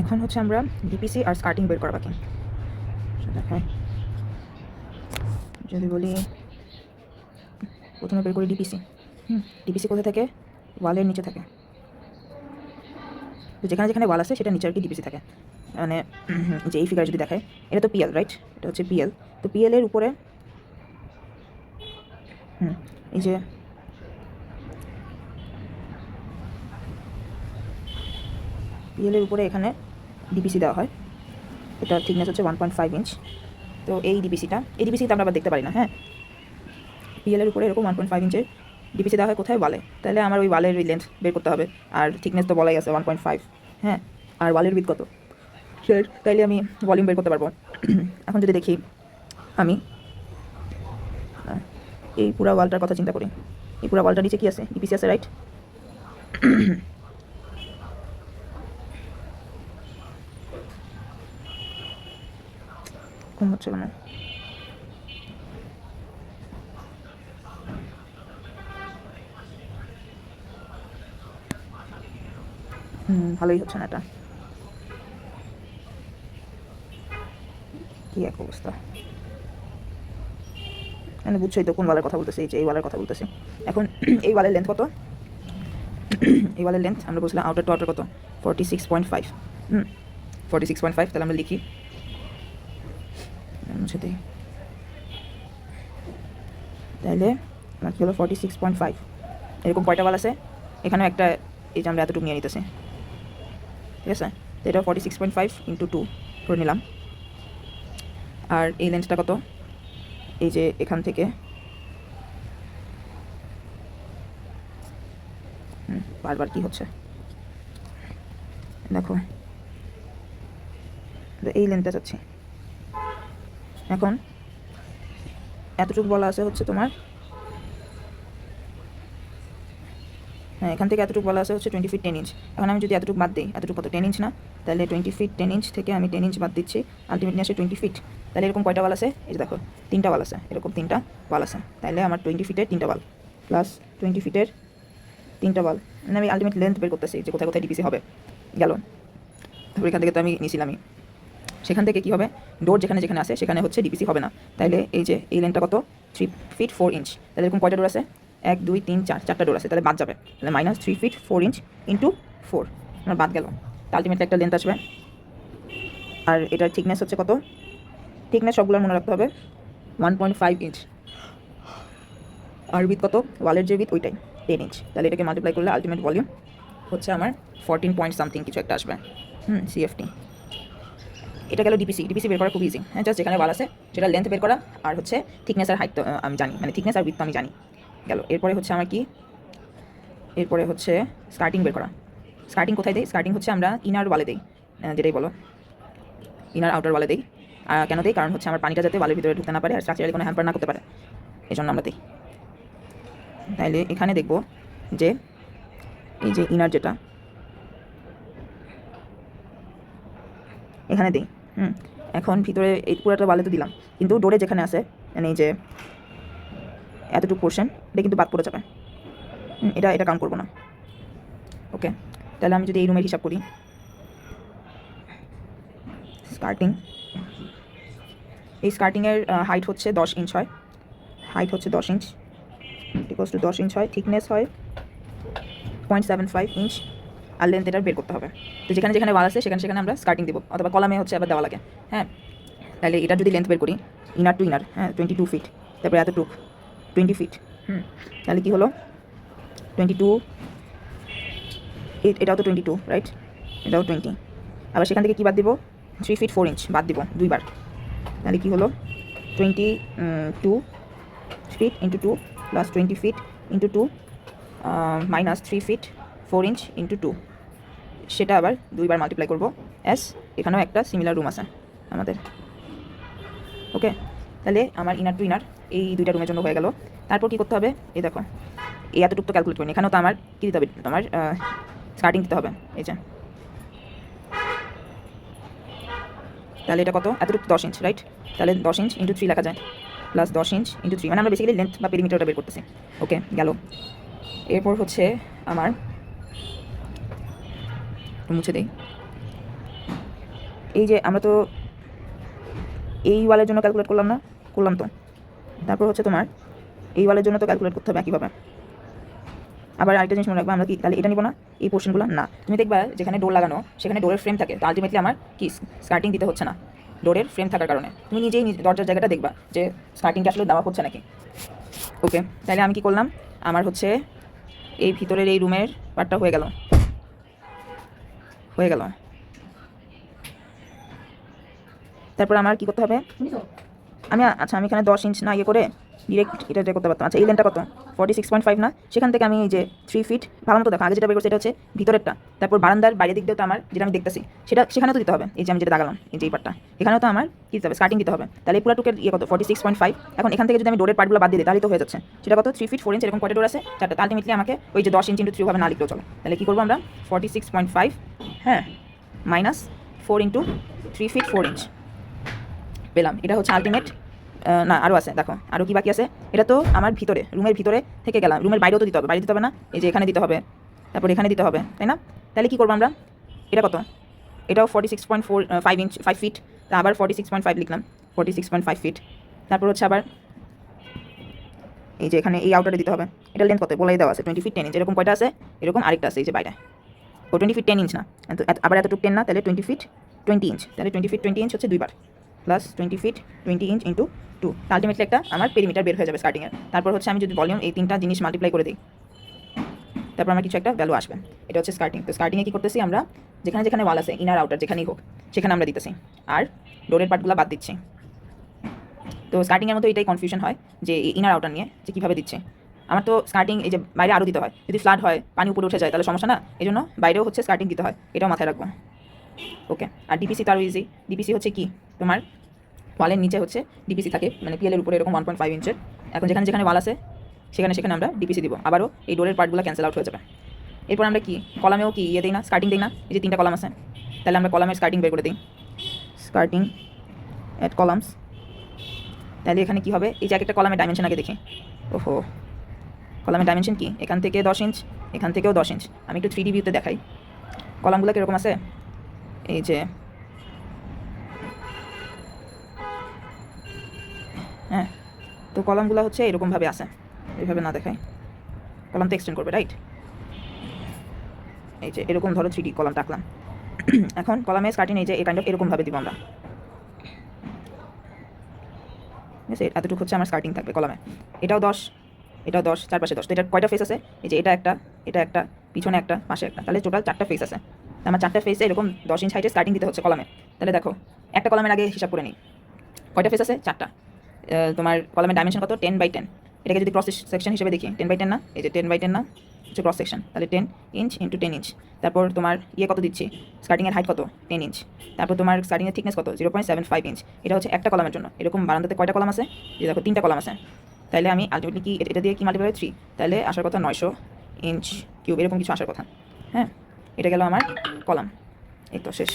এখন হচ্ছে আমরা ডিপিসি আর স্কার্টিং বের করা বাকি। দেখায় যদি বলি প্রথমে বের করি ডিপিসি। ডিপিসি কোথায় থাকে? ওয়ালের নিচে থাকে। তো যেখানে যেখানে ওয়াল আছে সেটা নিচে আর কি ডিপিসি থাকে। মানে যে এই ফিগার যদি দেখায়, এটা তো পিএল, রাইট? এটা হচ্ছে পিএল। তো পিএলের উপরে এই যে পিএলের উপরে এখানে ডিপিসি দেওয়া হয়। এটা থিকনেস হচ্ছে 1.5 ইঞ্চ। তো এই ডিপিসিটা আমরা আবার দেখতে পারি না। হ্যাঁ, পিএলের উপরে এরকম 1.5 ইঞ্চের ডিপিসি দেওয়া হয় কোথায়? ওয়ালে। তাহলে আমার ওই ওয়ালের ওই লেন্থ বের করতে হবে। আর থিকনেস তো বলাই আছে 1.5। হ্যাঁ, আর ওয়ালের উইথ কত? শেয়ার। তাইলে আমি ভলিউম বের করতে পারবো। এখন যদি দেখি আমি এই পুরো ওয়ালটার কথা চিন্তা করি, এই পুরো ওয়ালটার নিচে কি আছে? ডিপিসি আছে, রাইট? কম হচ্ছে কেন? ভালোই হচ্ছে না এটা। কি এক অবস্থা! মানে বুঝছোই তো কোন ওয়ালের কথা বলতেছি। এই ওয়ালের কথা বলতেছি। এখন এই ওয়ালের লেন্থ কত? এই ওয়ালের লেন্থ আমরা বলছিলাম আউটার টু আউটার কত? 46.5। 46.5। তাহলে আমরা লিখি, মুছে দিই। তাহলে আমার কী হলো? 46.5। এরকম কয়টা ওয়াল আছে? এখানেও একটা, এই যে আমরা এতটুকু নিয়ে নিতেছি, ঠিক আছে? তো এটা 46.5 ইন্টু 2 করে নিলাম। আর এই লেন্সটা কত? এই যে এখান থেকে বারবার কি হচ্ছে দেখো, এই লেন্থটা চাচ্ছি। এখন এতটুকু বলা আছে হচ্ছে তোমার, হ্যাঁ, এখান থেকে এতটুকু বলা আছে হচ্ছে 20 ফিট 10 ইঞ্চ। এখন আমি যদি এতটুকু বাদ দিই, এতটুকু কত? 10 ইঞ্চ না? তাহলে 20 ফিট 10 ইঞ্চ থেকে আমি 10 ইঞ্চ বাদ দিচ্ছি, আলটিমেটলি আসে 20 ফিট। তাহলে এরকম কয়টা ওয়াল আছে? এই যে দেখো, 3টা ওয়াল আছে। এরকম 3টা ওয়াল আছে। তাহলে আমার 20 ফিটের 3টা ওয়াল প্লাস 20 ফিটের 3টা ওয়াল, মানে আমি আলটিমেট লেন্থ বের করতেছি যে কোথায় কোথায় ডিপিসি হবে। গেল। তারপর এখান থেকে তো আমি নিয়েছিলামই, সেখান থেকে কী হবে? ডোর যেখানে যেখানে আছে সেখানে হচ্ছে ডিপিসি হবে না। তাইলে এই যে এই লেন্থটা কত? 3 ফিট 4 ইঞ্চ। তাহলে এরকম কয়টা ডোর আছে? 1 2 3 4, 4টা ডোর আছে। তাহলে বাদ যাবে। তাহলে -3 ফিট 4 ইঞ্চ ইন্টু 4 আমার বাদ গেল। আলটিমেটলি একটা লেন্থ আসবে। আর এটার থিকনেস হচ্ছে কত? থিকনেস সবগুলো মনে রাখতে হবে 1.5 ইঞ্চ। আর উইথ কত? ওয়ালের যে উইথ ওইটাই 10 ইঞ্চ। তাহলে এটাকে মাল্টিপ্লাই করলে আলটিমেট ভলিউম হচ্ছে আমার 14 পয়েন্ট সামথিং কিছু একটা আসবে। সিএফটি। এটা গেল ডিপিসি। ডিপিসি বের করা খুব ইজি। হ্যাঁ, জাস্ট যেখানে ওয়াল আছে সেটা লেন্থ বের করা, আর হচ্ছে থিকনেস আর হাইট তো আমি জানি, মানে থিকনেস আর উইথ তো আমি জানি। গেল। এরপরে হচ্ছে আমার কি? এরপরে হচ্ছে স্কার্টিং বের করা। স্কার্টিং কোথায় দেই? স্কার্টিং হচ্ছে আমরা ইনার ওয়ালে দেই, যেটাই বলো, ইনার আউটার ওয়ালে দেই। কেন দেই? কারণ হচ্ছে আমার পানিটা যাতে ওয়ালের ভিতরে ঢুকতে না পারে আর স্ট্রাকচারালি কোনো হ্যাম্পার না করতে পারে, এই জন্য আমরা দিই। তাইলে এখানে দেখব যে এই যে ইনার যেটা এখানে দিই। এখন ভিতরে এই পুরোটা ওয়ালে তো দিলাম, কিন্তু ডোরে যেখানে আছে, মানে এই যে এতটুকু পোর্শন, এটা কিন্তু বাদ পড়ে যাবে। এটা কাউন্ট করবো না। ওকে, তাহলে আমি যদি এই রুমের হিসাব করি, স্কার্টিং, এই স্কার্টিংয়ের হাইট হচ্ছে 10 ইঞ্চ হয়। হাইট হচ্ছে 10 ইঞ্চ, ইকুয়ালস টু 10 ইঞ্চ হয়। থিকনেস হয় 0.75 ইঞ্চ। আর লেন্থ এটা বের করতে হবে। তো যেখানে যেখানে ওয়াল আছে সেখানে সেখানে আমরা স্কার্টিং দেবো, অথবা কলামে হচ্ছে আবার দেওয়া লাগে। হ্যাঁ, তাহলে এটার যদি লেন্থ বের করি, ইনার টু ইনার, হ্যাঁ, 22 ফিট, তারপরে এতটুক 20 ফিট। তাহলে কী হলো? 22, এটাও তো 22, রাইট? এটাও 20। আবার সেখান থেকে কী বাদ দিব? 3 ফিট 4 ইঞ্চ বাদ দিব দুইবার। তাহলে কী হলো? 22 feet into 2 plus 20 feet into 2 minus 3 feet 4 inch into 2, সেটা আবার দুইবার মাল্টিপ্লাই করবো। এখানেও একটা সিমিলার রুম আছে আমাদের। ওকে, তাহলে আমার ইনার টু ইনার এই দুইটা রুমের জন্য হয়ে গেল। তারপর কী করতে হবে? এই দেখো, এই এতটুকু তো ক্যালকুলেট করিনি। এখানেও তো আমার কী দিতে হবে? তোমার স্টার্টিং দিতে হবে। এই যে, তাহলে এটা কত? এতটুকু 10 ইঞ্চ, রাইট? তাহলে 10 ইঞ্চ ইন্টু 3 লেখা যায়, প্লাস 10 ইঞ্চ ইন্টু 3, মানে আমরা বেসিক্যালি লেন্থ বা পেরিমিটারটা বের করতেছি। ওকে, গেল। এরপর হচ্ছে আমার মুছে দিই, এই যে আমরা তো এই ওয়ালের জন্য ক্যালকুলেট করলাম না, করলাম তো। তারপর হচ্ছে তোমার এই ওয়ালের জন্য তো ক্যালকুলেট করতে হবে একইভাবে। আবার আরেকটা জিনিস মনে রাখবো, আমরা কি তাহলে এটা নিব না, এই পোর্শনগুলো না। তুমি দেখবা যেখানে ডোর লাগানো সেখানে ডোরের ফ্রেম থাকে, তো আলটিমেটলি আমার কি স্কার্টিং দিতে হচ্ছে না ডোরের ফ্রেম থাকার কারণে। তুমি নিজেই দরজার জায়গাটা দেখবা যে স্কার্টিংটা আসলে দেওয়া হচ্ছে নাকি। ওকে, তাহলে আমি কি করলাম, আমার হচ্ছে এই ভিতরের এই রুমের পার্টটা হয়ে গেল। তারপর আমার কি করতে হবে, আমি আমি এখানে 10 ইঞ্চ না ইয়ে করে ডিরেক্ট এটা করতে পারতাম। আচ্ছা এই লেনটা কত, 46.5 না, সেখান থেকে আমি এই যে 3 ফিট ভালো মতো দেখো, আগে যেটা বের করছি এটা হচ্ছে ভিতরেরটা। তারপর বারান্দার বাইরের দিক দিয়ে তো আমার যেটা আমি দেখতেছি সেখানেও তো দিতে হবে। এই যে আমি যেটা দাগালাম এই যে এই পার্টটা, এখানেও তো আমার কি দিতে হবে, স্কার্টিং দিতে হবে। তাহলে পুরো টুকের ইয়ে কত, 46.5। এখন এখান থেকে যদি আমি ডোরের পার্টগুলো বাদ দিয়ে দিই তাহলে তো হয়ে যাচ্ছে। সেটা কত, 3 ফিট 4 ইঞ্চ, এরকম কয়টা ডোর আছে, 4টা। আলটিমেটলি আমাকে ওই যে 10 ইঞ্চ ইন্টু 3 ভাবে না লিখলেও চলে। তাহলে কী করবো আমরা, 46.5 হ্যাঁ মাইনাস 4 ইন্টু 3 ফিট 4 ইঞ্চ পেলাম। এটা হচ্ছে আলটিমেট। না আরও আছে, দেখো আরও কি বাকি আছে। এটা তো আমার ভিতরে, রুমের ভিতরে থেকে গেলাম, রুমের বাইরেও তো দিতে হবে, বাইরে দিতে হবে না, এই যে এখানে দিতে হবে, তারপর এখানে দিতে হবে, তাই না। তাহলে কী করবো আমরা, এটা কত, এটাও 46.5 ইঞ্চ 5 ফিট, তা আবার 46.5 লিখলাম, 46.5 ফিট। তারপর হচ্ছে আবার এই যে এখানে এই আউটারে দিতে হবে, এটা লেন্থ কত বলাই দেওয়া আছে 20 ফিট 10 ইঞ্চ, এরকম কয়টা আছে, এরকম আরেকটা আছে এই যে বাইরে, ও 20 ফিট 10 ইঞ্চ না, আবার এতটুকু 10 না, তাহলে 20 ফিট 20 ইঞ্চ, তাহলে 20 ফিট 20 ইঞ্চ হচ্ছে দুইবার, plus 20 feet 20 inch into 2, ultimately একটা আমার পেরিমিটার বের হয়ে যাবে স্কার্টিংয়ের। তারপর হচ্ছে আমি যদি ভলিউম এই তিনটা জিনিস মাল্টিপ্লাই করে দিই, তারপর আমার কিছু একটা ভ্যালু আসবে। এটা হচ্ছে স্কার্টিং। তো স্কার্টিংয়ে কী করতেছি আমরা, যেখানে যেখানে ওয়াল আছে ইনার আউটার যেখানেই হোক সেখানে আমরা দিতেছি, আর ডোরের পার্টগুলো বাদ দিচ্ছি। তো স্কার্টিংয়ের মতো এটাই কনফিউশন হয় যে ইনার আউটার নিয়ে যে কীভাবে দিচ্ছে। আমার তো স্কার্টিং এই যে বাইরে আরও দিতে হয়, যদি ফ্লাড হয় পানি উপরে উঠে যায় তাহলে সমস্যা না, এই জন্য বাইরেও হচ্ছে স্কার্টিং দিতে হয়, এটাও মাথায় রাখবো। ওকে, আর ডিপিসি তো আরও ইজি। ডিপিসি হচ্ছে কি, তোমার ওয়ালের নিচে হচ্ছে ডিপিসি থাকে, মানে পিএলের উপরে এরকম 1.5 ইঞ্চের। এখন যেখানে যেখানে ওয়াল আছে সেখানে সেখানে আমরা ডিপিসি দিব, আবারও এই ডোরের পার্টগুলো ক্যান্সেল আউট হয়ে যাবে। এরপর আমরা কি কলামেও কি ইয়ে দিই না, স্কার্টিং দিই না, এই যে 3টা কলাম আছে, তাহলে আমরা কলামের স্কার্টিং বের করে দিই, স্কার্টিং অ্যাট কলামস। তাহলে এখানে কী হবে, এই যে একটা কলামের ডাইমেনশন আগে দেখি। ওহো, কলামের ডাইমেনশন কি, এখান থেকে 10 ইঞ্চ, এখান থেকেও 10 ইঞ্চ। আমি একটু 3D ভিউতে দেখাই কলামগুলো কীরকম আছে। এই যে হ্যাঁ, তো কলামগুলো হচ্ছে এরকমভাবে আছে, এইভাবে না দেখাই, কলাম তো এক্সটেন্ড করবে রাইট। এই যে এরকম ধরো 3D কলাম টাকলাম। এখন কলামের স্কার্টিং এই যে এই কাইন্ড অফ এরকমভাবে দিব আমরা, ঠিক আছে। এতটুকু হচ্ছে আমার স্কার্টিং থাকবে কলামে। এটাও 10, এটাও 10, চারপাশে 10। তো এটার কয়টা ফেস আছে, এই যে এটা একটা, পিছনে একটা, পাশে একটা, তাহলে টোটাল 4টা ফেস আছে। আমার 4টা ফেসে এরকম 10 ইঞ্চ হাইটে স্কার্টিং দিতে হচ্ছে কলামে। তাহলে দেখো একটা কলামের আগে হিসাব করে নিই, কয়টা ফেস আছে, 4টা। তোমার কলামের ডাইমেনশন কত, 10/10। এটাকে যদি ক্রস সেকশন হিসেবে দেখি 10/10 না, এই যে 10/10 না হচ্ছে ক্রস সেকশন, তাহলে 10 ইঞ্চ ইন্টু 10 ইঞ্চ। তারপর তোমার ইয়ে কত দিচ্ছি, স্কার্টিংয়ের হাইট কত, 10 ইঞ্চ। তারপর তোমার স্কার্টিংয়ের থিকনেস কত, 0.75 ইঞ্চ। এটা হচ্ছে একটা কলামের জন্য। এরকম বারান্দাতে কয়টা কলাম আছে, এই দেখো 3টা কলাম আছে। তাহলে আমি আলটিমেটলি কি এটা দিয়ে কি মাল্টিপ্লাই 3, তাহলে আসার কথা 900 ইঞ্চ কিউব, এরকম কিছু আসার কথা। হ্যাঁ, এটা গেল আমার কলাম, এই তো শেষ।